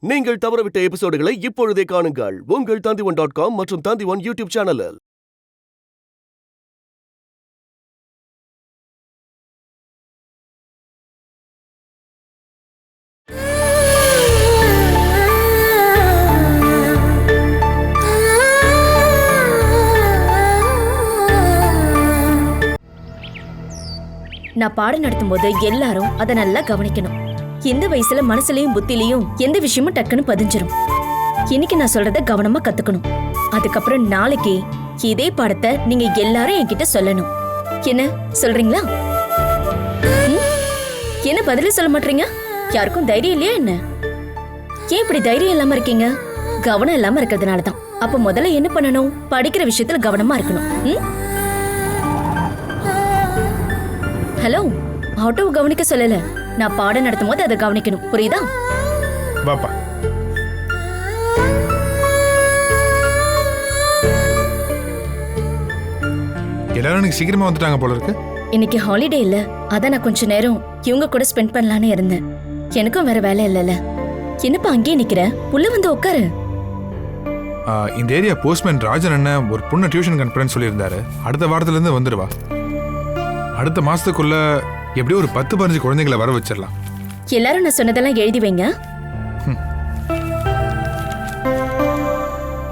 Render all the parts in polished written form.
நீங்கள் தவறவிட்ட எபிசோடுகளை இப்பொழுதே காணுங்கள் உங்கள் Tandivan.com மற்றும் Tandivan யூடியூப் சேனலில். நான் பாடம் நடத்தும் போது எல்லாரும் அதை நல்லா கவனிக்கணும். எந்த வயசுல மனசுலயும் புத்திலையும் எந்த விஷயமும் டக்குன்னு பதிஞ்சிரும். இன்னைக்கு நான் சொல்றத கவனமா கத்துக்கணும். அதுக்கப்புறம் நாளைக்கு இதே பாடத்தை நீங்க எல்லாரும் என்கிட்ட சொல்லணும். என்ன சொல்றீங்களா? என்ன பதிலே சொல்ல மாட்டீங்க? யாருக்கும் தைரியம் இல்லையா என்ன? ஏன் இப்படி தைரியம் இல்லாம இருக்கீங்க? கவனம் இல்லாம இருக்கிறதுனாலதான். அப்ப முதல்ல என்ன பண்ணணும்? படிக்கிற விஷயத்துல கவனமா இருக்கணும். ஹலோ, ஆட்டோவை கவனிக்க சொல்லல, நான் பாடம் நடத்தும் போது அதை கவனிக்கணும். புரியுதா? பாப்பா, எல்லாரும் இன்னைக்கு சீக்கிரமா வந்துட்டாங்க போல இருக்கு. இன்னைக்கு ஹாலிடே இல்ல, அதான் நான் கொஞ்ச நேரம் இவங்க கூட ஸ்பெண்ட் பண்ணலான்னு இருந்தேன். எனக்கும் வேற வேலை இல்லல. என்னப்பா அங்கேயே நிக்கிற? உள்ள வந்து உட்காரு. இந்த ஏரியா போஸ்ட்மேன் ராஜன் அண்ணன் ஒரு பொண்ணு டியூஷன் அனுப்புறேன்னு சொல்லியிருந்தாரு. அடுத்த வாரத்துல இருந்து வந்துடுவா. அடுத்த மாசத்துக்குள்ள எப்படியும் ஒரு 10-15 குழந்தைகளை வர வச்சிடலாம். எல்லாரும் நான் சொன்னதெல்லாம் எழுதி வைங்க.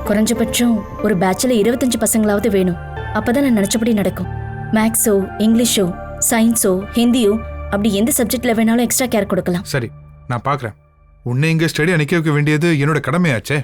குறைஞ்சபட்சம் ஒரு பேட்ச்ல 25 பசங்களாவது வேணும். அப்பதான் நான் நினைச்சபடி நடக்கும். மேக்ஸோ, இங்கிலீஷோ, சயின்ஸோ, ஹிந்தியோ, அப்படி எந்த சப்ஜெக்ட்ல வேணாலும் எக்ஸ்ட்ரா கேர் கொடுக்கலாம். சரி, நான் பாக்குறேன். உன்னை இங்க ஸ்டடி நிக்க வைக்க வேண்டியது என்னோட கடமையாச்சே.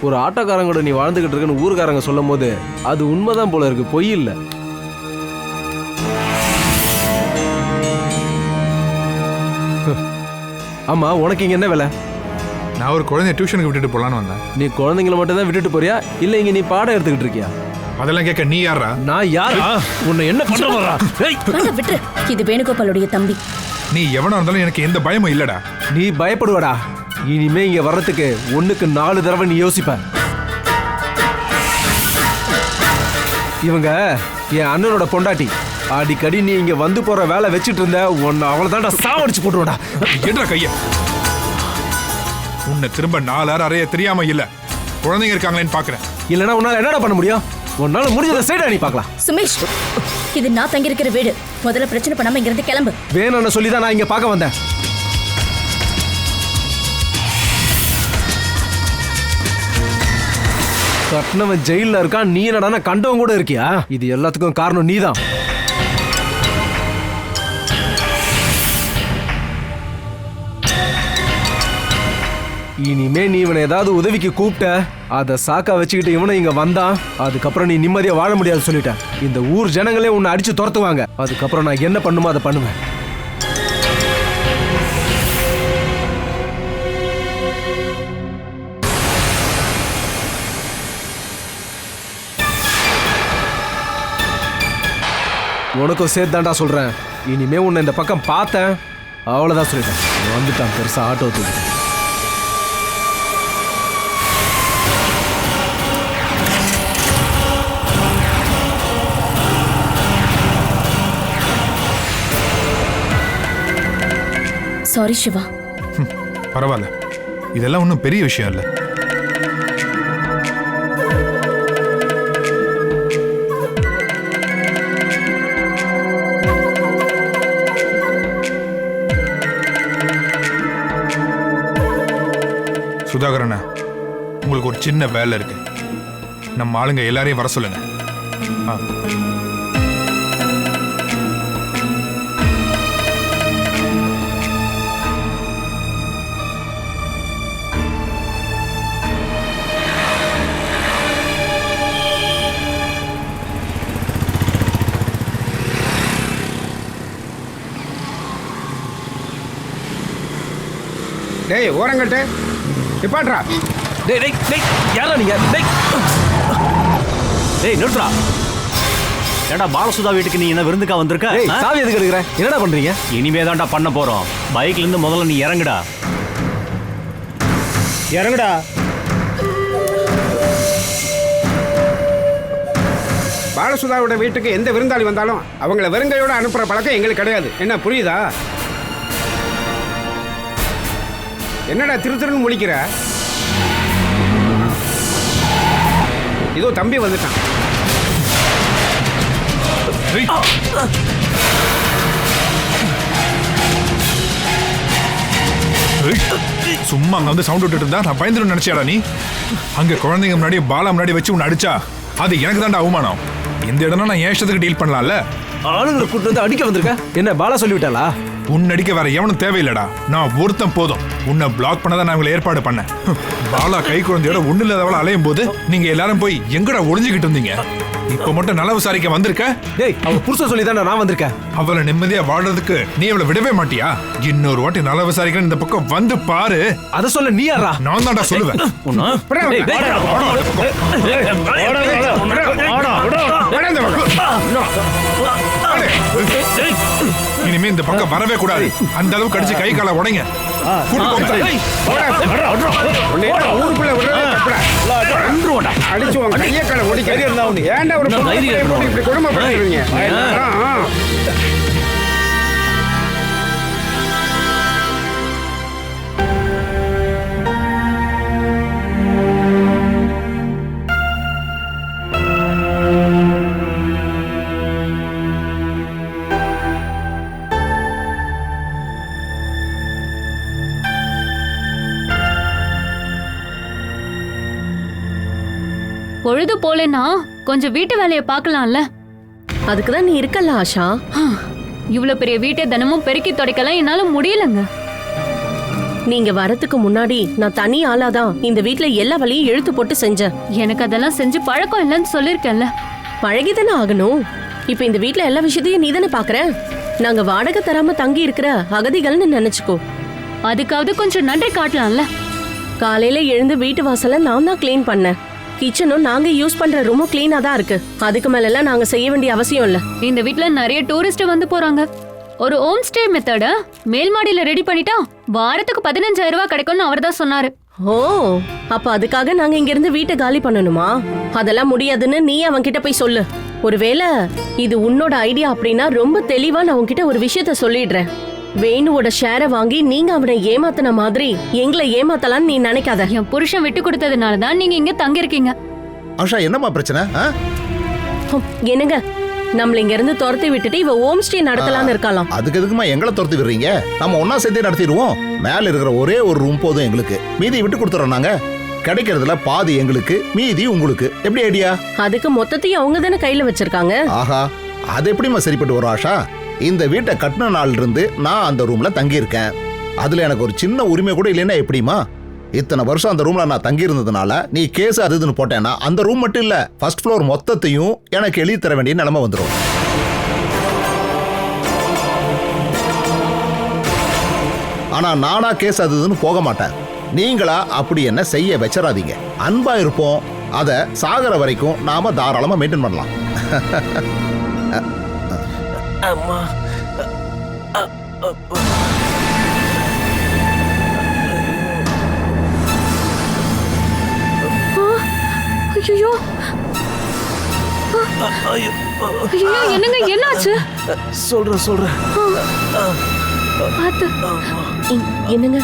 ஒரு ஆட்டோக்காரங்க கூட நீ வாழ்ந்துகிட்டு இருக்குன்னு ஊருக்காரங்க சொல்லும் போது அது உண்மைதான் போல இருக்கு, பொய் இல்ல. ஆமா, உனக்கு இங்க என்ன வேலை? நான் ஒரு குழந்தைய டியூஷனுக்கு விட்டுட்டு போலான்னு வந்தேன். நீ குழந்தைங்களை மட்டும் தான் விட்டுட்டு போறியா, இல்ல இங்க நீ பாடம் எடுத்துக்கிட்டு இருக்கியா? அதெல்லாம் கேட்க நீ யாரா? நான் யாரா? உன்னை என்ன பண்ண வரா? விட்டு, இது வேணுகோபாலுடைய தம்பி. நீ எவனா இருந்தாலும் எனக்கு எந்த பயமும் இல்லடா. நீ பயப்படுவடா. இனிமே இங்க வர்றதுக்கு 1க்கு 4 தடவை நீ யோசிப்ப. இவங்க என் அண்ணனோட பொண்டாட்டி. அடிக்கடி நீ இங்க வந்து போற வேலை வச்சிட்டு இருந்த உன்னை அவ்வளவுதான்டா சாவடிச்சு போட்டுவடா. என்ற கைய உன்னை திரும்ப 4 ஆறு அறைய தெரியாம இல்ல குழந்தைங்க இருக்காங்களேன்னு பாக்குறேன். இல்லனா உன்னால என்னடா பண்ண முடியும்? உன்னால முடிஞ்சத சைடா நீ பார்க்கலாம். சுமேஷ், இது நான் தங்கி இருக்கிற வீடு. முதல்ல பிரச்சனை பண்ணாம இங்க இருந்து கிளம்பு. வேணும்னு சொல்லி தான் நான் இங்க பார்க்க வந்தேன். கட்னவன் ஜெயில இருக்கான், நீ என்னடா கண்டவன் கூட இருக்கியா? இது எல்லாத்துக்கும் காரணம் நீதான். இனிமே நீ இவனை ஏதாவது உதவிக்கு கூப்பிட்ட, அதை சாக்கா வச்சுக்கிட்டு இவனை இங்க வந்தான், அதுக்கப்புறம் நீ நிம்மதியா வாழ முடியாது சொல்லிட்டேன். இந்த ஊர் ஜனங்களே உன்னை அடிச்சு துரத்துவாங்க. அதுக்கப்புறம் நான் என்ன பண்ணுமோ அதை பண்ணுவேன். உனக்கும் சேர்த்தாண்டா சொல்றேன். இனிமே உன்னை இந்த பக்கம் பார்த்தேன், அவ்வளவுதான் சொல்லிட்டேன். வந்துட்டான் பெருசா ஆட்டோ தூக்கிட்டு. சாரி சிவா. பரவாயில்ல, இதெல்லாம் ஒன்றும் பெரிய விஷயம் இல்லை. சுதாகரண்ணா, உங்களுக்கு ஒரு சின்ன வேலை இருக்கு. நம்ம ஆளுங்க எல்லாரையும் வர சொல்லுங்க. டேய், ஓரங்கட்டு நிப்பாட்றா. டேய் டேய் டேய், யாரா நீங்க? டேய் டேய், நிறுத்துடா. ஏடா பாலசுதா வீட்டுக்கு நீ என்ன விருந்துக்கா வந்திருக்க? ஏய் சாவி எதுக்கு எடுக்கிற? என்னடா பண்றீங்க? இனிமே தான்டா பண்ண போறோம். பைக்ல இருந்து முதல்ல நீ இறங்குடா. இறங்குடா. பாலசுதாவோட வீட்டுக்கு எந்த விருந்தாளி வந்தாலும் அவங்கள வெறுங்கையோட அனுப்புற பழக்கம் எங்களுக்கு கிடையாது. என்ன புரியுதா? என்னடா திருன்னு முழிக்கிற? இதோ தம்பி வந்துட்டான். சும்மா அங்க வந்து சவுண்ட் விட்டுட்டு இருந்தா நான் பயந்துடும் நினைச்சியாடா நீ? அங்க குழந்தைங்க முன்னாடி பாலா முன்னாடி வச்சு உன்னை அடிச்சா அது எனக்கு தான்டா அவமானம். இந்த இடம்னா நான் ஏன் இஷ்டத்துக்கு டீல் பண்ணலாம்ல. ஆளுங்களை கூட்டு வந்து அடிக்க வந்திருக்க? என்ன பாலா சொல்லிவிட்டாளா? உன்னை அடிக்க வேற எவனும் தேவையில்லடா. நான் ஒருத்தன் போதும். உன்னை பிளாக் பண்ணதான் நான் உங்களை ஏற்பாடு பண்ணேன். பாலா கை குழந்தையோட ஒண்ணு இல்லாதவள அலையும் போது நீங்க எல்லாரும் போய் எங்கடா ஒளிஞ்சுக்கிட்டு இருந்தீங்க? இப்ப மட்டும் நல விசாரிக்க வந்திருக்க? டேய் அவ புருஷன் சொல்லி தான் நான் வந்திருக்கேன். அவளை நிம்மதியா வாழ்றதுக்கு நீ அவளை விடவே மாட்டியா? இன்னொரு வாட்டி நல விசாரிக்க இந்த பக்கம் வந்து பாரு. அத சொல்ல நீ யாரா? நான் தான்டா சொல்லுவேன். இனிமே இந்த பக்கம் வரவே கூடாது. அந்த அளவுக்கு அடிச்சு கை கால உடைங்க. அடிச்சு உங்க கையை கால ஒடிக்க ஏன்டா ஒரு குடும்பப்படுத்துறீங்க? பொழுது போலனா கொஞ்சம் வீட்டு வேலையை பார்க்கலாம்ல. அதுக்குதான் நீ இருக்கல்ல ஆஷா. இவ்வளவு பெரிய வீட்டை தினமும் பெருக்கி துடைக்கலாம் என்னால முடியலங்க. நீங்க வரதுக்கு முன்னாடி நான் தனி ஆளாதான் இந்த வீட்ல எல்லா வேலையும் இழுத்து போட்டு செஞ்சேன். எனக்கு அதெல்லாம் செஞ்சு பழக்கம் இல்லைன்னு சொல்லிருக்கேன்ல. பழகிதானே ஆகணும். இப்ப இந்த வீட்ல எல்லா விஷயத்தையும் நீ தானே பாக்குற. நாங்க வாடகை தராம தங்கி இருக்கிற அகதிகள்னு நினைச்சுக்கோ. அதுக்காவது கொஞ்சம் நன்றி காட்டலாம்ல. காலையில எழுந்து வீட்டு வாசல நான் தான் கிளீன் பண்ணேன். கிச்சனும் நாங்க யூஸ் பண்ற ரூமும் கிளீனா தான் இருக்கு. அதுக்கு மேல எல்லாம் நாங்க செய்ய வேண்டிய அவசியம் இல்ல. இந்த வீட்ல நிறைய டூரிஸ்ட் வந்து போறாங்க. ஒரு ஹோம் ஸ்டே மெத்தட மேல் மாடியில ரெடி பண்ணிட்டா வாரத்துக்கு 15,000 ரூபாய் கிடைக்கும்னு அவர் தான் சொன்னாரு. ஓ, அப்ப அதுக்காக நாங்க இங்க இருந்து வீட்டை காலி பண்ணணுமா? அதெல்லாம் முடியாதுன்னு நீ அவன் கிட்ட போய் சொல்லு. ஒருவேளை இது உன்னோட ஐடியா அப்படின்னா ரொம்ப தெளிவா நான் உன்கிட்ட ஒரு விஷயத்த சொல்லிடுறேன். வேணுவோட ஷேரை வாங்கி நீங்க அவனை ஏமாத்தின மாதிரி எங்களை ஏமாத்தலான்னு நீ நினைக்காத. என் புருஷன் விட்டு கொடுத்ததுனால தான் நீங்க இங்க தங்கி இருக்கீங்க. ஆஷா என்னம்மா பிரச்சனை? என்னங்க, நம்மள இங்க இருந்து துரத்தி விட்டுட்டு இவ ஹோம் ஸ்டே நடத்தலாம்னு இருக்கலாம். அதுக்கு எதுக்குமா எங்களை துரத்தி விடுறீங்க? நம்ம ஒன்னா சேர்ந்தே நடத்திடுவோம். மேல இருக்கிற ஒரே ஒரு ரூம் போதும் எங்களுக்கு. மீதி விட்டு கொடுத்துறோம். நாங்க கிடைக்கிறதுல பாதி எங்களுக்கு, மீதி உங்களுக்கு. எப்படி ஐடியா? அதுக்கு மொத்தத்தையும் அவங்க தானே கையில வச்சிருக்காங்க. ஆஹா, அது எப்படிமா சரிப்பட்டு வரும் ஆஷா? இந்த வீட்டை கட்டின நாள்ல இருந்து நான் அந்த ரூம்ல தங்கி இருக்கேன். அதுல எனக்கு ஒரு சின்ன உரிமை கூட இல்லைன்னா எப்படிமா? இத்தனை வருஷம் அந்த ரூம்ல நான் தங்கி இருந்ததுனால நீ கேஸ் அதுன்னு போட்டேன்னா அந்த ரூம் மட்டும் இல்ல, ஃபர்ஸ்ட் ஃப்ளோர் மொத்தத்தையும் எனக்கு எழுதி தர வேண்டிய நிலைமை வந்துடும். ஆனா நானா கேஸ் அதுன்னு போக மாட்டேன். நீங்களா அப்படி என்ன செய்ய வச்சிடாதீங்க. அன்பா இருப்போம். அதை சாகர வரைக்கும் நாம தாராளமா மெயின்டைன் பண்ணலாம். அம்மா ஐயோ ஐயோ, என்னங்க என்னாச்சு? சொல்றேன். பாத்து என்னங்க,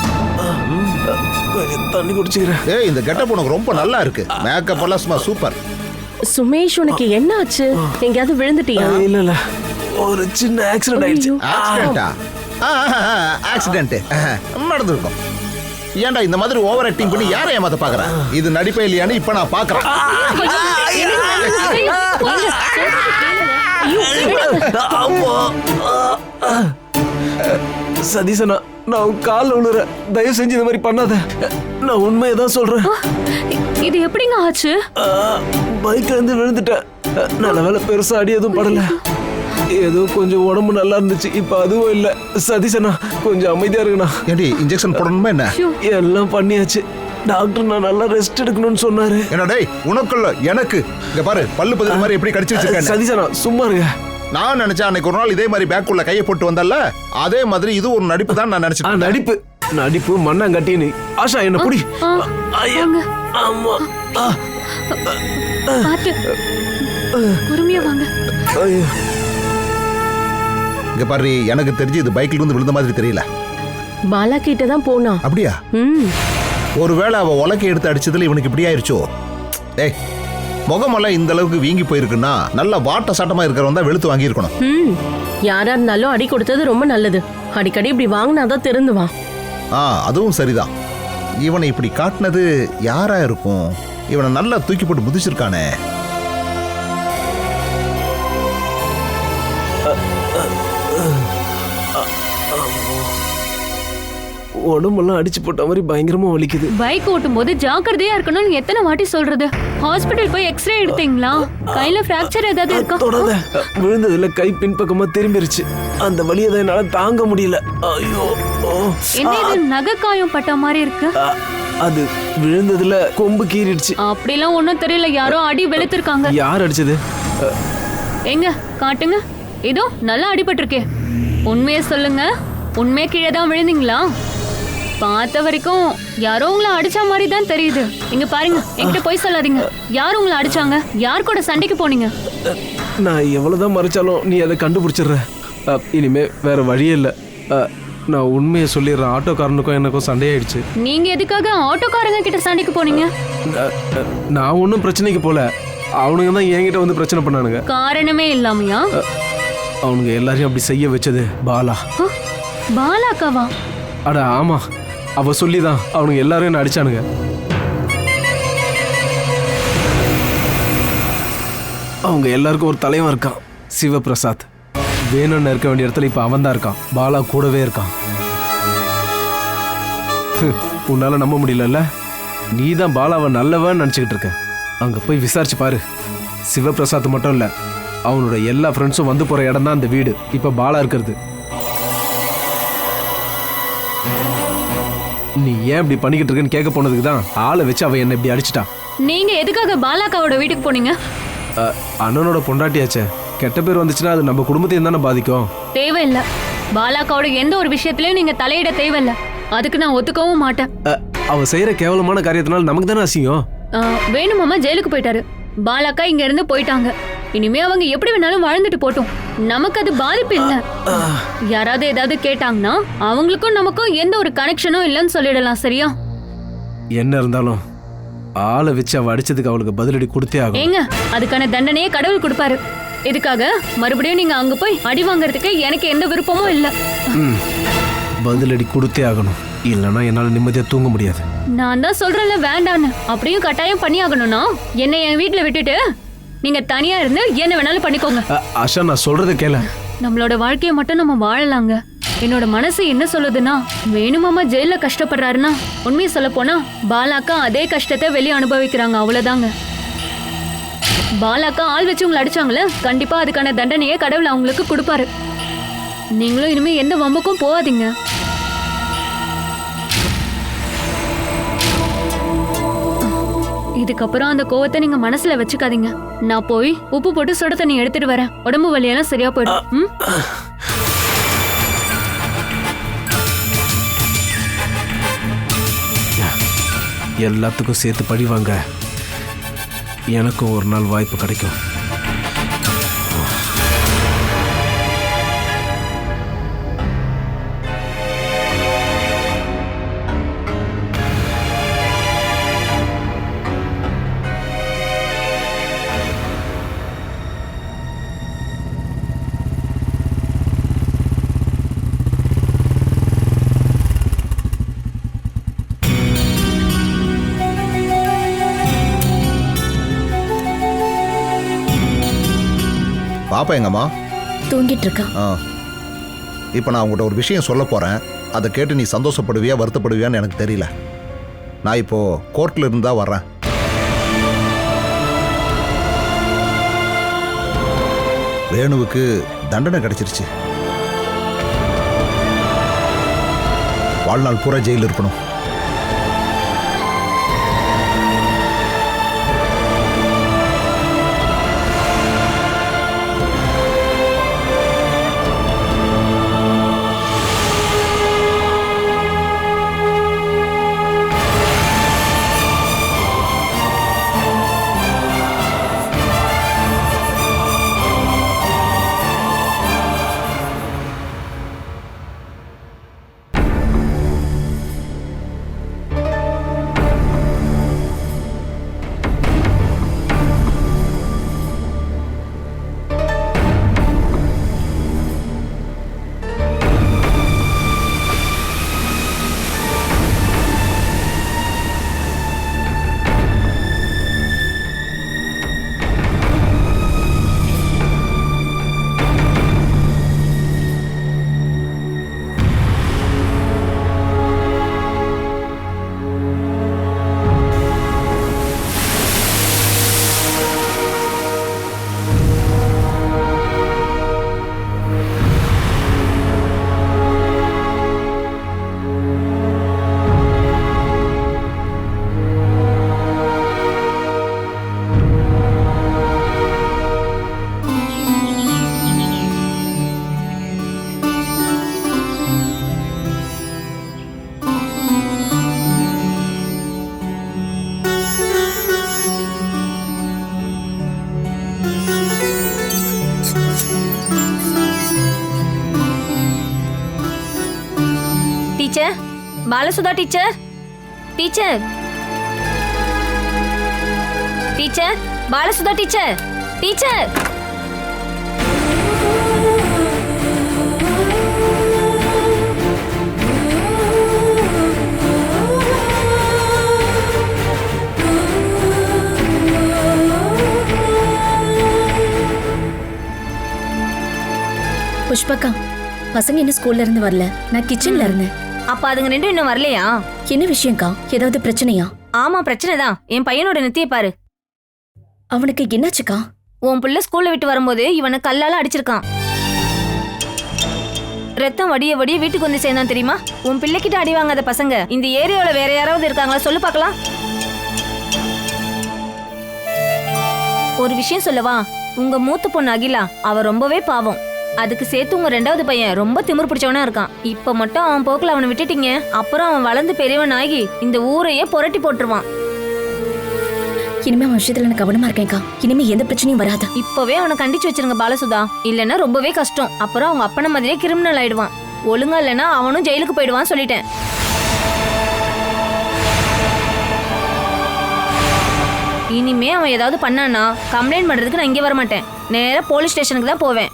தண்ணி குடிச்சுக்கிறேன். ஏய், இந்த கெட்டப் உனக்கு ரொம்ப நல்லா இருக்கு. மேக்கப் எல்லாம் சும்மா சூப்பர். சுமேஷ் உனக்கு என்ன ஆச்சு? எங்கயாவது விழுந்துட்டியா? இல்ல ஒரு சின்ன ஆக்சிடென்ட் ஆயிடுச்சு. ஆக்சிடென்ட்டா? ஆக்சிடென்ட் நடந்திருக்கும். ஏன்டா இந்த மாதிரி ஓவர் ஆக்டிங் பண்ணி யாரை ஏமாத்த பாக்குற? இது நடிப்பே இல்லையான்னு இப்ப நான் பாக்குறேன். சதீசனா, நான் கால விழுற. தயவு செஞ்சு இந்த மாதிரி பண்ணாத. நான் உண்மையை தான் சொல்றேன். இது எப்படிங்க ஆச்சு? பைக்ல இருந்து விழுந்துட்டேன். நல்ல வேலை பெருசா அடி எதுவும் படல. ஏதோ கொஞ்சம் உடம்பு நல்லா இருந்துச்சு. இப்ப அதுவும் இல்ல. சதீசனா கொஞ்சம் அமைதியா இருக்குண்ணா. ஏடி இன்ஜெக்ஷன் போடணுமா என்ன? எல்லாம் பண்ணியாச்சு. டாக்டர் நான் நல்லா ரெஸ்ட் எடுக்கணும்னு சொன்னாரு. என்ன டேய் உனக்குள்ள எனக்கு இங்க பாரு பல்லு பதில் மாதிரி எப்படி கடிச்சு வச்சிருக்கேன். சதீஷனா சும்மா இருங்க. நான் நினைச்சேன் அன்னைக்கு ஒரு நாள் இதே மாதிரி பேக்குள்ள கையை போட்டு வந்தல்ல, அதே மாதிரி இது ஒரு நடிப்பு தான் நான் நினைச்சேன். நடிப்பு நடிப்பு மண்ணாங்கட்டின்னு. ஆஷா என்ன புடி. ஐயா அம்மா. பாத்து பொறுமையா வாங்க. இங்க பாரு எனக்கு தெரிஞ்சு இது பைக்ல இருந்து விழுந்த மாதிரி தெரியல. பாலா கிட்ட தான் போனா. அப்படியா? ஒருவேளை அவ உலக்கை எடுத்து அடிச்சதுல இவனுக்கு இப்படி ஆயிருச்சோ. ஏய் முகமெல்லாம் இந்த அளவுக்கு வீங்கி போயிருக்குன்னா நல்ல வாட்ட சாட்டமா இருக்கிறவன் தான் வெளுத்து வாங்கி இருக்கணும். யாரா இருந்தாலும் அடி கொடுத்தது ரொம்ப நல்லது. அடிக்கடி இப்படி வாங்கினாதான் திருந்துவான். அதுவும் சரிதான். இவனை இப்படி காட்டினது யாரா இருக்கும்? இவனை நல்லா தூக்கி போட்டு முதிச்சிருக்கானே. உடம்பெல்லாம் அடிச்சு போட்ட மாதிரி பயங்கரமா வலிக்குது. பைக் ஓட்டும் போது ஜாக்கிரதையா இருக்கணும்னு எத்தனை வாட்டி சொல்றது? ஹாஸ்பிடல் போய் எக்ஸ்ரே எடுத்தீங்களா? கையில பிராக்சர் ஏதாவது இருக்கா? தொடாத. விழுந்ததுல கை பின்பக்கமா திரும்பிருச்சு. அந்த வலியை தான் என்னால தாங்க முடியல. ஐயோ. என்ன இது நகை காயம் பட்ட மாதிரி இருக்கு? அது விழுந்ததுல கொம்பு கீறிடுச்சு. அப்படிலாம் ஒண்ணும் தெரியல. யாரோ அடி வெளுத்திருக்காங்க. யார் அடிச்சது? எங்க காட்டுங்க. இதோ நல்லா அடிபட்டிருக்கே. உண்மையை சொல்லுங்க. உண்மையா கீழே தான் விழுந்தீங்களா? பார்த்த வரைக்கும் யாரோ உங்களை அடிச்ச மாதிரி தான் தெரியுது. இங்க பாருங்க, என்கிட்ட போய் சொல்லாதீங்க. யார் உங்களை அடிச்சாங்க? யார் கூட சண்டைக்கு போனீங்க? நான் எவ்வளவுதான் மறைச்சாலும் நீ அதை கண்டுபிடிச்சிடுற. இனிமே வேற வழியே இல்லை. நான் உண்மையை சொல்லிடுறேன். ஆட்டோக்காரனுக்கும் எனக்கும் சண்டையாயிடுச்சு. நீங்க எதுக்காக ஆட்டோக்காரங்க கிட்ட சண்டைக்கு போனீங்க? நான் ஒன்றும் பிரச்சனைக்கு போல. அவனுங்க தான் என்கிட்ட வந்து பிரச்சனை பண்ணானுங்க. காரணமே இல்லாமையா? அவனுங்க எல்லாரையும் அப்படி செய்ய வச்சது பாலா. பாலாக்காவா? அட ஆமா, அவ சொல்லிதான் அவனுங்க எல்லாரும் என்ன அடிச்சானுங்க. அவங்க எல்லாருக்கும் ஒரு தலைவன் இருக்கான், சிவபிரசாத். வேணும்னு இருக்க வேண்டிய இடத்துல இப்ப அவன் தான் இருக்கான். பாலா கூடவே இருக்கான். உன்னால நம்ப முடியலல்ல? நீ தான் பாலாவை நல்லவன் நினைச்சுக்கிட்டு இருக்க. அங்க போய் விசாரிச்சு பாரு. சிவபிரசாத் மட்டும் இல்ல, அவனோட எல்லா ஃப்ரெண்ட்ஸும் வந்து போற இடம் தான் அந்த வீடு. இப்ப பாலா இருக்கிறது. நீ ஏன் இப்படி பண்ணிக்கிட்டு இருக்கன்னு கேட்க போனதுக்கு தான் ஆளை வச்சு அவ என்ன இப்படி அடிச்சிட்டா. நீங்க எதுக்காக பாலாக்காவோட வீட்டுக்கு போனீங்க? அண்ணனோட பொண்டாட்டியாச்சே, கெட்ட பேர் வந்துச்சுன்னா அது நம்ம குடும்பத்தையும் தானே பாதிக்கும். தேவையில்ல. பாலாக்காவோட எந்த ஒரு விஷயத்திலயும் நீங்க தலையிட தேவையில்ல. அதுக்கு நான் ஒத்துக்கவும் மாட்டேன். அவ செய்யற கேவலமான காரியத்தினால நமக்கு தானே அசிங்கம். வேணுமாமா ஜெயிலுக்கு போயிட்டாரு. பாலாக்கா இங்க இருந்து போயிட்டாங்க. இனிமே அவங்க எப்படி வேணாலும் வாழ்ந்துட்டு போட்டோம். நமக்கு அது பாதிப்பு இல்ல. யாராவது ஏதாவது கேட்டாங்கன்னா அவங்களுக்கும் நமக்கும் எந்த ஒரு கனெக்ஷனும் இல்லைன்னு சொல்லிடலாம். சரியா? என்ன இருந்தாலும் ஆளை வச்சு அவ அடிச்சதுக்கு அவளுக்கு பதிலடி கொடுத்தே ஆகும். ஏங்க, அதுக்கான தண்டனையே கடவுள் கொடுப்பாரு. இதுக்காக மறுபடியும் நீங்க அங்க போய் அடி வாங்கறதுக்கு எனக்கு எந்த விருப்பமும் இல்ல. பதிலடி கொடுத்தே ஆகணும். இல்லைன்னா என்னால நிம்மதியா தூங்க முடியாது. நான் தான் சொல்றேன்ல வேண்டான்னு. அப்படியும் கட்டாயம் பண்ணி ஆகணும்னா என்னை என் வீட்டுல விட்டுட்டு நீங்க தனியா இருந்து என்ன வேணாலும் பண்ணிக்கோங்க. ஆஷா, நான் சொல்றத கேள. நம்மளோட வாழ்க்கையை மட்டும் நம்ம வாழலாங்க. என்னோட மனசு என்ன சொல்லுதுன்னா, வேணுமாமா ஜெயில கஷ்டப்படுறாருன்னா உண்மையை சொல்ல போனா பாலாக்கா அதே கஷ்டத்தை வெளியே அனுபவிக்கிறாங்க. அவ்வளவுதாங்க. பாலாக்கா ஆள் வச்சு உங்களை அடிச்சாங்களே, கண்டிப்பா அதுக்கான தண்டனையே கடவுள் அவங்களுக்கு கொடுப்பாரு. நீங்களும் இனிமே எந்த வம்புக்கும் போகாதீங்க. இதுக்கப்புறம் அந்த கோவத்தை நீங்க மனசுல வச்சுக்காதீங்க. நான் போய் உப்பு போட்டு சுட தண்ணி எடுத்துட்டு வரேன். உடம்பு வலியெல்லாம் சரியா போயிடும். எல்லாத்துக்கும் சேர்த்து பழிவாங்க. எனக்கும் ஒரு நாள் வாய்ப்பு கிடைக்கும். பாப்பா எங்கம்மா? தூங்கிட்டு இருக்கா. இப்போ நான் உங்கள்கிட்ட ஒரு விஷயம் சொல்ல போறேன். அதை கேட்டு நீ சந்தோஷப்படுவியா வருத்தப்படுவியான்னு எனக்கு தெரியல. நான் இப்போ கோர்ட்ல இருந்தா வர்றேன். வேணுவுக்கு தண்டனை கிடைச்சிருச்சு. வாழ்நாள் பூரா ஜெயிலில் இருக்கணும். Teacher, Balasudha teacher, teacher, teacher, Balasudha teacher, teacher. புஷ்பக்கா, பசங்க இன்னும் ஸ்கூல்ல இருந்து வரல. நான் கிச்சன்ல இருந்தேன். அப்ப அதுங்க ரெண்டும் இன்னும் வரலையா? என்ன விஷயம்க்கா? ஏதாவது பிரச்சனையா? ஆமா, பிரச்சனை தான். என் பையனோட நெத்தியை பாரு. அவனுக்கு என்னாச்சுக்கா? உன் புள்ள ஸ்கூல்ல விட்டு வரும்போது இவனை கல்லால அடிச்சிருக்கான். ரத்தம் வடிய வடிய வீட்டுக்கு வந்து சேர்ந்தான் தெரியுமா? உன் பிள்ளைகிட்ட அடி வாங்காத பசங்க இந்த ஏரியாவுல வேற யாராவது இருக்காங்களா சொல்லு பார்க்கலாம். ஒரு விஷயம் சொல்லவா? உங்க மூத்த பொண்ணு அகிலா, அவ ரொம்பவே பாவம். அதுக்கு சேர்த்து உங்க ரெண்டாவது பையன் ரொம்ப திமிரு பிடிச்சவனா இருக்கான். இப்ப மட்டும் அவன் போக்குல அவனை விட்டுட்டீங்க, அப்புறம் அவன் வளர்ந்து பெரியவன் ஆகி இந்த ஊரையே புரட்டி போட்டுருவான். இனிமே அவன் விஷயத்துல நான் கவனமா இருக்கேன்க்கா. இனிமே எந்த பிரச்சனையும் வராது. இப்பவே அவனை கண்டிச்சு வச்சிருங்க பாலசுதா. இல்லைன்னா ரொம்பவே கஷ்டம். அப்புறம் அவங்க அப்பன மாதிரியே கிரிமினல் ஆயிடுவான். ஒழுங்கா இல்லைன்னா அவனும் ஜெயிலுக்கு போயிடுவான் சொல்லிட்டேன். இனிமே அவன் ஏதாவது பண்ணானா கம்ப்ளைண்ட் பண்றதுக்கு நான் இங்கே வர மாட்டேன். நேரா போலீஸ் ஸ்டேஷனுக்கு தான் போவேன்.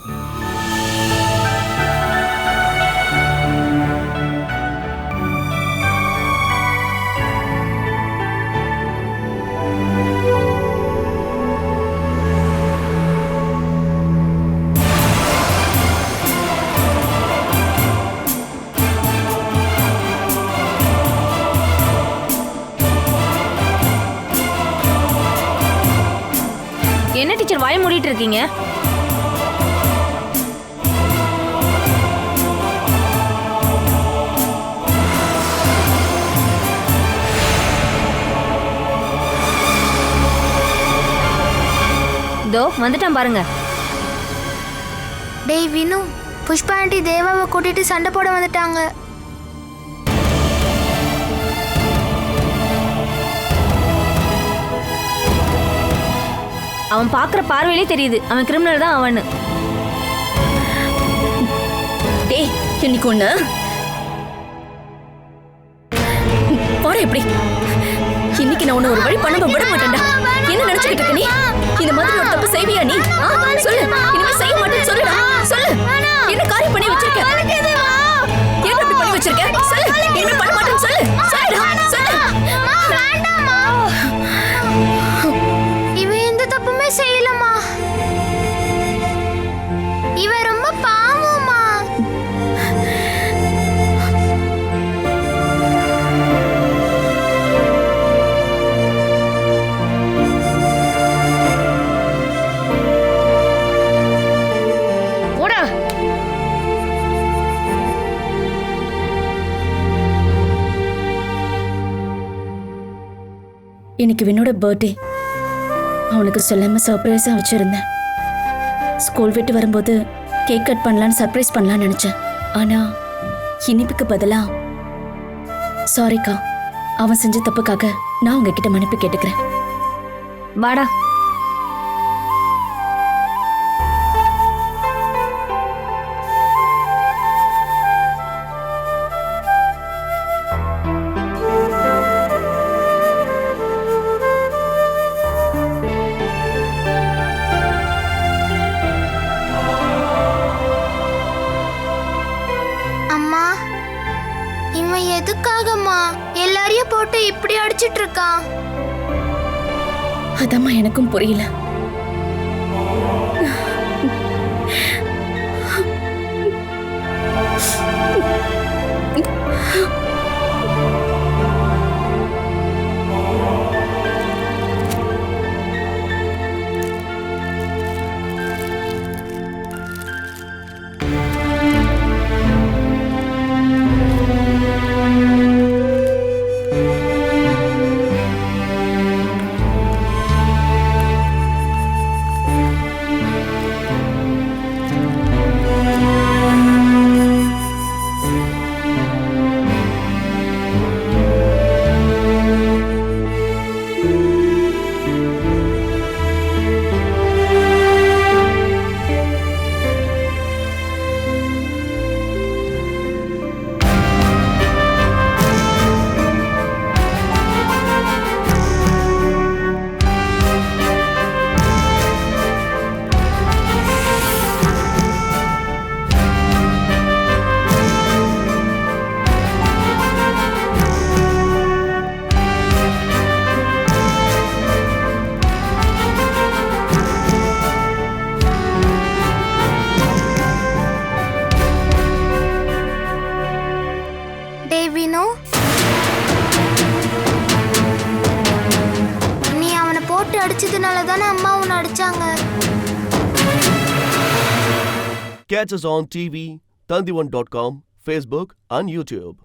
என்ன டீச்சர் வாய மூடிட்டு இருக்கீங்க? தோ வந்துட்டான் பாருங்க. டேய் வினு, புஷ்பா ஆண்டி தேவாவை கூட்டிட்டு சண்டை போட வந்துட்டாங்க. அவன் பாக்குற பார்வையிலே தெரியுது அவன் கிரிமினல் தான் அவனு. டேய், இன்னைக்கு ஒண்ணு போற எப்படி? இன்னைக்கு நான் உன்னை ஒரு வழி பண்ண விட மாட்டேன்டா. என்ன நினைச்சுக்கிட்டு இருக்க நீ? இந்த மாதிரி ஒரு தப்பு செய்வியா நீ? சொல்லு, இனிமே செய்ய மாட்டேன்னு சொல்லுடா. சொல்லு, என்ன காரியம் பண்ணி வச்சிருக்க? என்ன இப்படி பண்ணி வச்சிருக்க? சொல்லு, இனிமே பண்ண மாட்டேன்னு சொல்லு. சொல்லுடா, சொல்லு. இவன் எந்த தப்புமே செய்யலமா. இவன் ரொம்ப பாவமா. போடா. இன்னைக்கு வினோட பர்த்டே. அவனுக்கு சொல்லாம சர்ப்ரைஸா வச்சிருந்தேன். ஸ்கூல் விட்டு வரும்போது கேக் கட் பண்ணலான்னு சர்ப்ரைஸ் பண்ணலான்னு நினைச்சேன். ஆனா இனிப்புக்கு பதிலா சாரிக்கா, அவன் செஞ்ச தப்புக்காக நான் உங்ககிட்ட மன்னிப்பு கேட்டுக்கிறேன். வாடா. அம்மா, இவன் எதுக்காகம்மா எல்லாரையும் போட்டு இப்படி அடிச்சிட்டு இருக்கான்? அதம்மா எனக்கும் புரியல. அதனால தானே அம்மா உன்னை அடிச்சாங்க. Catch us on TV, Tandivan.com, Facebook and YouTube.